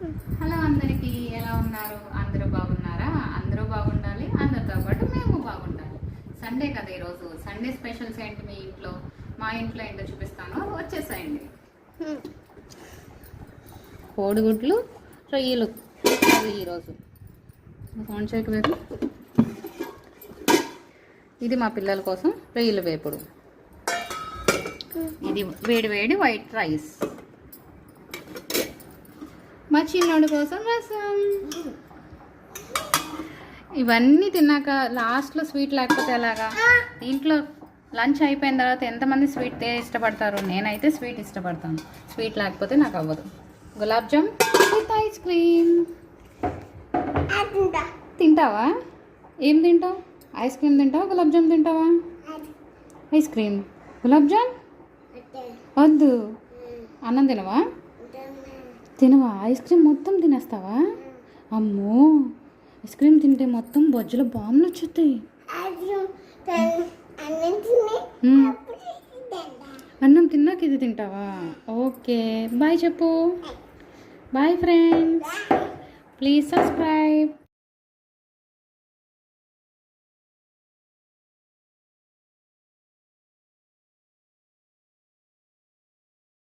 Hello అందరికీ, ఎలా ఉన్నారు? అందరూ బాగున్నారా? అందరూ బాగుండాలి, అందరితో పాటు మేము బాగుండాలి. సండే కదా ఈరోజు. సండే స్పెషల్స్ ఏంటి మీ ఇంట్లో? మా ఇంట్లో ఏంటో చూపిస్తాను, వచ్చేసాయండి. కోడిగుడ్లు రొయ్యలు అవి ఈరోజు సౌండ్ చేయకపోతే. ఇది మా పిల్లల కోసం రొయ్యల వేపుడు. ఇది వేడి వేడి వైట్ రైస్. మా చిన్నోడి కోసం రసం. ఇవన్నీ తిన్నాక లాస్ట్లో స్వీట్ లేకపోతే ఎలాగా? ఇంట్లో లంచ్ అయిపోయిన తర్వాత ఎంతమంది స్వీట్ ఇష్టపడతారు? నేనైతే స్వీట్ ఇష్టపడతాను. స్వీట్ లేకపోతే నాకు అవ్వదు. Gulab jam with ice cream. తింటావా? ఏం తింటావు? ఐస్ క్రీమ్ తింటావా, గులాబ్ జామ్ తింటావా? Ice cream. గులాబ్ జామ్ వద్దు. అన్నం తినవా? తినవా? ఐస్ క్రీమ్ మొత్తం తినేస్తావా? అమ్మో, ఐస్ క్రీమ్ తింటే మొత్తం బొజ్జులో బాంబులు వచ్చేస్తాయి. అన్నం తిన్నాక ఇది తింటావా? ఓకే, బాయ్ చెప్పు. Bye friends, please subscribe.